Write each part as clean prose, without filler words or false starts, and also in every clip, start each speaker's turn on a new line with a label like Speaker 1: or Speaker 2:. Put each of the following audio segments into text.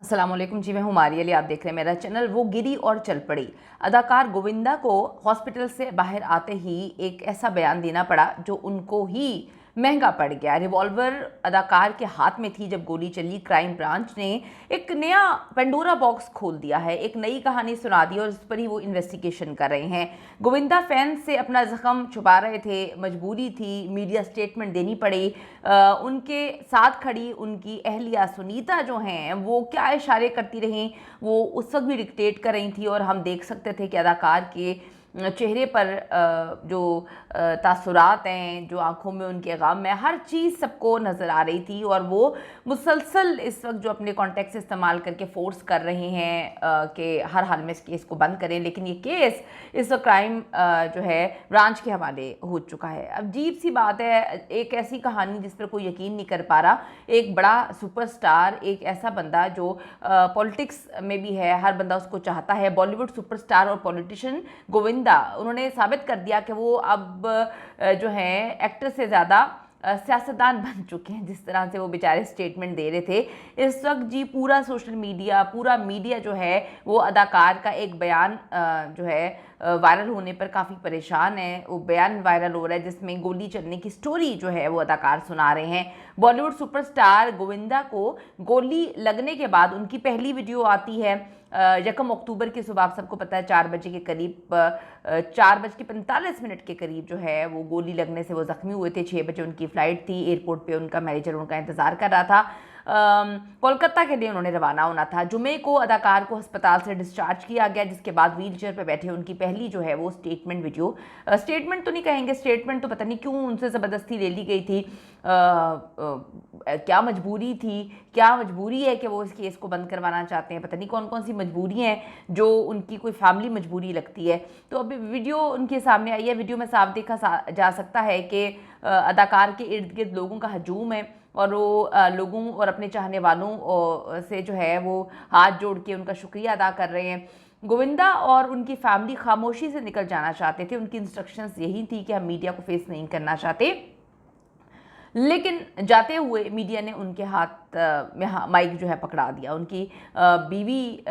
Speaker 1: अस्सलामुअलैकुम जी, मैं हूँ मारिया अली। आप देख रहे हैं मेरा चैनल। वो गिरी और चल पड़ी। अदाकार गोविंदा को हॉस्पिटल से बाहर आते ही एक ऐसा बयान देना पड़ा जो उनको ही महंगा पड़ गया। रिवॉल्वर अदाकार के हाथ में थी जब गोली चली। क्राइम ब्रांच ने एक नया पेंडोरा बॉक्स खोल दिया है, एक नई कहानी सुना दी और उस पर ही वो इन्वेस्टिगेशन कर रहे हैं। गोविंदा फैंस से अपना जख्म छुपा रहे थे, मजबूरी थी, मीडिया स्टेटमेंट देनी पड़ी। उनके साथ खड़ी उनकी अहलिया सुनीता जो हैं वो क्या इशारे करती रहीं, वो उस वक्त भी डिक्टेट कर रही थी और हम देख सकते थे कि अदाकार के चेहरे पर जो तासुरात हैं, जो आंखों में उनके गम है, हर चीज़ सबको नज़र आ रही थी। और वो मुसलसल इस वक्त जो अपने कॉन्टेक्ट इस्तेमाल करके फोर्स कर रहे हैं कि हर हाल में इस केस को बंद करें। लेकिन ये केस इस वक्त क्राइम जो है ब्रांच के हवाले हो चुका है। अब अजीब सी बात है, एक ऐसी कहानी जिस पर कोई यकीन नहीं कर पा रहा। एक बड़ा सुपरस्टार, एक ऐसा बंदा जो पॉलिटिक्स में भी है, हर बंदा उसको चाहता है, बॉलीवुड सुपरस्टार और पॉलिटिशियन गोविंदा, उन्होंने साबित कर दिया कि वो अब जो है एक्टर से ज़्यादा सियासतदान बन चुके हैं। जिस तरह से वो बेचारे स्टेटमेंट दे रहे थे इस वक्त जी, पूरा सोशल मीडिया, पूरा मीडिया जो है वो अदाकार का एक बयान जो है वायरल होने पर काफ़ी परेशान है। वो बयान वायरल हो रहा है जिसमें गोली चलने की स्टोरी जो है वो अदाकार सुना रहे हैं। बॉलीवुड सुपरस्टार गोविंदा को गोली लगने के बाद उनकी पहली वीडियो आती है 1 अक्टूबर की सुबह। आप सबको पता है 4 बजे के करीब, 4:45 के करीब जो है वो गोली लगने से वो ज़ख्मी हुए थे। 6 बजे उनकी फ़्लाइट थी, एयरपोर्ट पे उनका मैनेजर उनका इंतज़ार कर रहा था। कोलकाता के लिए उन्होंने रवाना होना था। जुमे को अदाकार को अस्पताल से डिस्चार्ज किया गया, जिसके बाद व्हील चेयर पर बैठे उनकी पहली जो है वो स्टेटमेंट वीडियो, स्टेटमेंट तो नहीं कहेंगे, स्टेटमेंट तो पता नहीं क्यों उनसे ज़बरदस्ती ले ली गई थी। क्या मजबूरी थी, क्या मजबूरी है कि वो इस केस को बंद करवाना चाहते हैं, पता नहीं कौन कौन सी मजबूरी हैं जो उनकी कोई फैमिली मजबूरी लगती है। तो अभी वीडियो उनके सामने आई है। वीडियो में साफ देखा जा सकता है कि अदाकार के इर्द गिर्द लोगों का हजूम है और वो लोगों और अपने चाहने वालों से जो है वो हाथ जोड़ के उनका शुक्रिया अदा कर रहे हैं। गोविंदा और उनकी फैमिली खामोशी से निकल जाना चाहते थे। उनकी इंस्ट्रक्शंस यही थी कि हम मीडिया को फेस नहीं करना चाहते, लेकिन जाते हुए मीडिया ने उनके हाथ में माइक जो है पकड़ा दिया। उनकी बीवी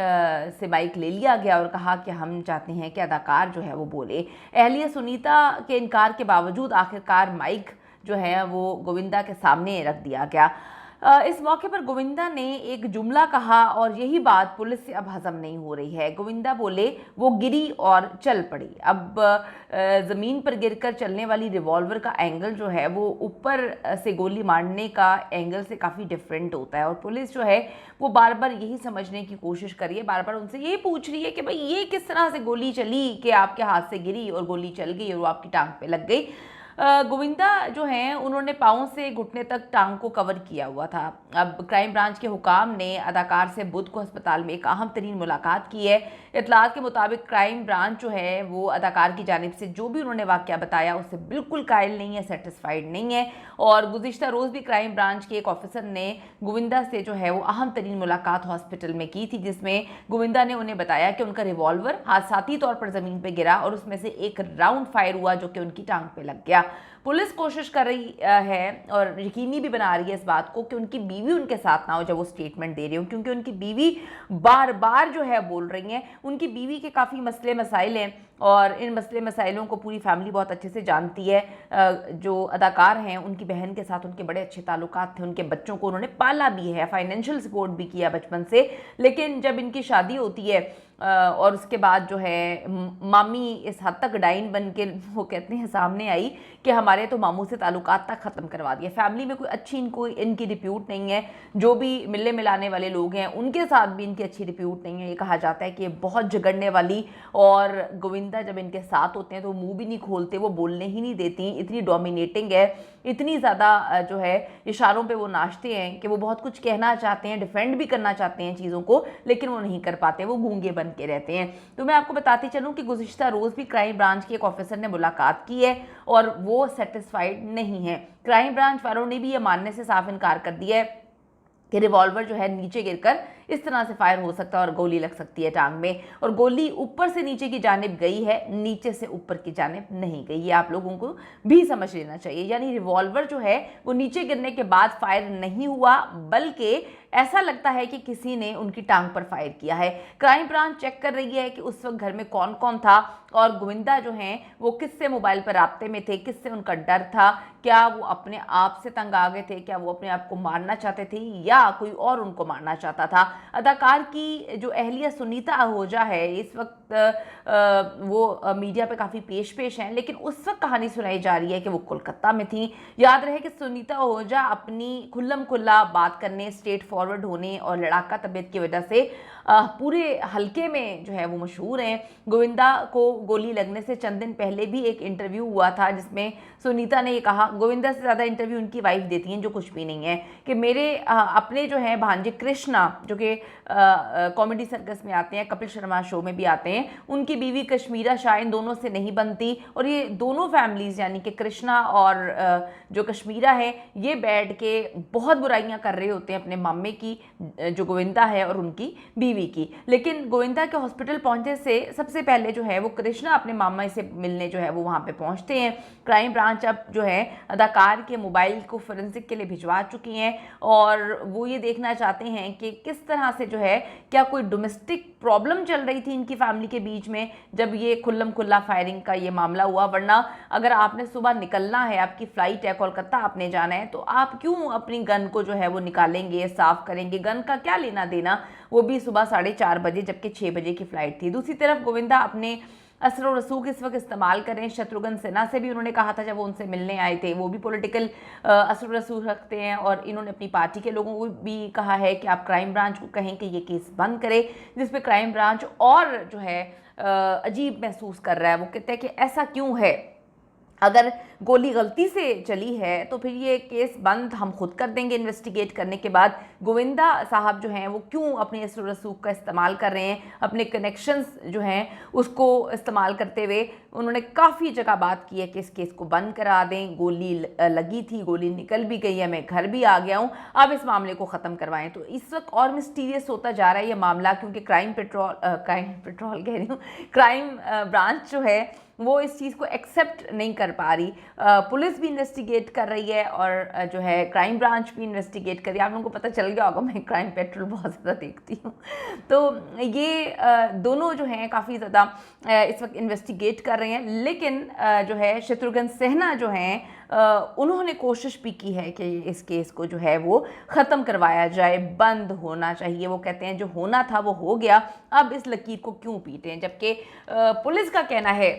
Speaker 1: से माइक ले लिया गया और कहा कि हम चाहते हैं कि अदाकार जो है वो बोले। अहलिया सुनीता के इनकार के बावजूद आखिरकार माइक जो है वो गोविंदा के सामने रख दिया गया। इस मौके पर गोविंदा ने एक जुमला कहा और यही बात पुलिस से अब हजम नहीं हो रही है। गोविंदा बोले वो गिरी और चल पड़ी। अब ज़मीन पर गिरकर चलने वाली रिवॉल्वर का एंगल जो है वो ऊपर से गोली मारने का एंगल से काफ़ी डिफरेंट होता है और पुलिस जो है वो बार बार यही समझने की कोशिश कर रही है, बार बार उनसे ये पूछ रही है कि भाई ये किस तरह से गोली चली कि आपके हाथ से गिरी और गोली चल गई और वो आपकी टांग पे लग गई। गोविंदा जो हैं उन्होंने पाँव से घुटने तक टांग को कवर किया हुआ था। अब क्राइम ब्रांच के हुकाम ने अदाकार से बुध को अस्पताल में एक अहम तरीन मुलाकात की है। इतलात के मुताबिक क्राइम ब्रांच जो है वो अदाकार की जानिब से जो भी उन्होंने वाक़या बताया उससे बिल्कुल कायल नहीं है, सेटिस्फाइड नहीं है। और गुज़िश्ता रोज़ भी क्राइम ब्रांच के एक ऑफिसर ने गोविंदा से जो है वो अहम तरीन मुलाकात हॉस्पिटल में की थी, जिसमें गोविंदा ने उन्हें बताया कि उनका रिवॉल्वर हादसाती तौर पर ज़मीन पर गिरा और उसमें से एक राउंड फायर हुआ जो कि उनकी टांग पे लग गया। पुलिस कोशिश कर रही है और यकीनी भी बना रही है इस बात को कि उनकी बीवी उनके साथ ना हो जब वो स्टेटमेंट दे रही हो, क्योंकि उनकी बीवी बार बार जो है बोल रही हैं। उनकी बीवी के काफ़ी मसले मसाइल हैं और इन मसले मसाइलों को पूरी फैमिली बहुत अच्छे से जानती है। जो अदाकार हैं उनकी बहन के साथ उनके बड़े अच्छे ताल्लुकात थे, उनके बच्चों को उन्होंने पाला भी है, फाइनेंशियल सपोर्ट भी किया बचपन से। लेकिन जब इनकी शादी होती है और उसके बाद जो है मामी इस हद तक डाइन बन के वो कहते हैं सामने आई कि हमारे तो मामू से ताल्लुकात तक ख़त्म करवा दिया। फैमिली में कोई अच्छी इनकी रिप्यूट नहीं है। जो भी मिलने मिलाने वाले लोग हैं उनके साथ भी इनकी अच्छी रिप्यूट नहीं है। ये कहा जाता है कि ये बहुत झगड़ने वाली, और गोविंदा जब इनके साथ होते हैं तो मुंह भी नहीं खोलते, वो बोलने ही नहीं देती, इतनी डोमिनेटिंग है, इतनी ज़्यादा जो है इशारों पे वो नाचते हैं कि वो बहुत कुछ कहना चाहते हैं, डिफेंड भी करना चाहते हैं चीज़ों को, लेकिन वो नहीं कर पाते, वो गूंगे बन के रहते हैं। तो मैं आपको बताती चलूँ कि गुज़िश्ता रोज़ भी क्राइम ब्रांच के एक ऑफिसर ने मुलाकात की है और वो सेटिस्फाइड नहीं है। क्राइम ब्रांच वालों ने भी ये मानने से साफ इनकार कर दिया है कि रिवॉल्वर जो है नीचे गिरकर इस तरह से फायर हो सकता है और गोली लग सकती है टांग में, और गोली ऊपर से नीचे की जानिब गई है, नीचे से ऊपर की जानिब नहीं गई। ये आप लोगों को भी समझ लेना चाहिए। यानी रिवॉल्वर जो है वो नीचे गिरने के बाद फायर नहीं हुआ, बल्कि ऐसा लगता है कि किसी ने उनकी टांग पर फायर किया है। क्राइम ब्रांच चेक कर रही है कि उस वक्त घर में कौन कौन था और गोविंदा जो हैं वो किससे मोबाइल पर राब्ते में थे, किससे उनका डर था, क्या वो अपने आप से तंग आ गए थे, क्या वो अपने आप को मारना चाहते थे या कोई और उनको मारना चाहता था। अदाकार की जो अहलिया सुनीता आहूजा है इस वक्त वो मीडिया पे काफ़ी पेश हैं, लेकिन उस वक्त कहानी सुनाई जा रही है कि वो कोलकाता में थी। याद रहे कि सुनीता आहूजा अपनी खुल्लम खुल्ला बात करने, स्ट्रेट फॉरवर्ड होने और लड़ाका तबीयत की वजह से पूरे हलके में जो है वो मशहूर हैं। गोविंदा को गोली लगने से चंद दिन पहले भी एक इंटरव्यू हुआ था जिसमें सुनीता ने ये कहा, गोविंदा से ज़्यादा इंटरव्यू उनकी वाइफ देती हैं जो कुछ भी नहीं है, कि मेरे अपने जो हैं भांजे कृष्णा जो कि कॉमेडी सर्कस में आते हैं, कपिल शर्मा शो में भी आते हैं, उनकी बीवी कश्मीरा शाह इन दोनों से नहीं बनती और ये दोनों फैमिलीज़ यानी कि कृष्णा और जो कश्मीरा है ये बैठ के बहुत बुराइयां कर रहे होते हैं अपने मामे की जो गोविंदा है और उनकी बीवी की। लेकिन गोविंदा के हॉस्पिटल पहुंचने से सबसे पहले जो है वो कृष्णा अपने मामा से मिलने जो है वो वहाँ पे पहुंचते हैं। क्राइम ब्रांच अब जो है अदाकार के मोबाइल को फोरेंसिक के लिए भिजवा चुकी हैं और वो ये देखना चाहते हैं कि किस तरह से जो है क्या कोई डोमेस्टिक प्रॉब्लम चल रही थी इनकी फैमिली के बीच में जब ये खुल्लम खुल्ला फायरिंग का ये मामला हुआ। वरना अगर आपने सुबह निकलना है, आपकी फ्लाइट है, कोलकाता आपने जाना है, तो आप क्यों अपनी गन को जो है वो निकालेंगे, साफ करेंगे? गन का क्या लेना देना, वो भी सुबह 4:30 बजे जबकि 6 बजे की फ्लाइट थी। दूसरी तरफ गोविंदा अपने असर और रसूख इस वक्त इस्तेमाल करें। शत्रुघ्न सिन्हा से भी उन्होंने कहा था जब वो उनसे मिलने आए थे, वो भी पॉलिटिकल असर और रसूख रखते हैं और इन्होंने अपनी पार्टी के लोगों को भी कहा है कि आप क्राइम ब्रांच को कहें कि ये केस बंद करे, जिसपे क्राइम ब्रांच और जो है अजीब महसूस कर रहा है। वो कहते हैं कि ऐसा क्यों है, अगर गोली गलती से चली है तो फिर ये केस बंद हम खुद कर देंगे इन्वेस्टिगेट करने के बाद। गोविंदा साहब जो हैं वो क्यों अपने असर रसूख का इस्तेमाल कर रहे हैं, अपने कनेक्शंस जो हैं उसको इस्तेमाल करते हुए उन्होंने काफ़ी जगह बात की है कि इस केस को बंद करा दें, गोली लगी थी, गोली निकल भी गई है, मैं घर भी आ गया हूँ, अब इस मामले को ख़त्म करवाएं। तो इस वक्त और मिस्टीरियस होता जा रहा है ये मामला, क्योंकि क्राइम पेट्रोल कह रही हूँ, क्राइम ब्रांच जो है वो इस चीज़ को एक्सेप्ट नहीं कर पा रही। पुलिस भी इन्वेस्टिगेट कर रही है और जो है क्राइम ब्रांच भी इन्वेस्टिगेट कर रही है। आप लोगों को पता चल गया होगा, मैं क्राइम पेट्रोल बहुत ज़्यादा देखती हूँ। तो ये दोनों जो हैं काफ़ी ज़्यादा इस वक्त इन्वेस्टिगेट कर रहे हैं। लेकिन जो है शत्रुघ्न सिन्हा जो हैं उन्होंने कोशिश भी की है कि इस केस को जो है वो ख़त्म करवाया जाए, बंद होना चाहिए। वो कहते हैं जो होना था वो हो गया, अब इस लकीर को क्यों पीटें। जबकि पुलिस का कहना है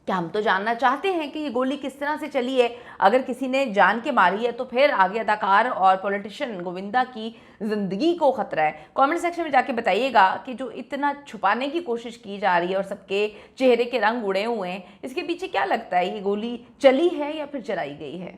Speaker 1: कि हम तो जानना चाहते हैं कि ये गोली किस तरह से चली है, अगर किसी ने जान के मारी है तो फिर आगे अदाकार और पॉलिटिशियन गोविंदा की ज़िंदगी को ख़तरा है। कमेंट सेक्शन में जाके बताइएगा कि जो इतना छुपाने की कोशिश की जा रही है और सबके चेहरे के रंग उड़े हुए हैं, इसके पीछे क्या लगता है, ये गोली चली है या फिर चलाई गई है।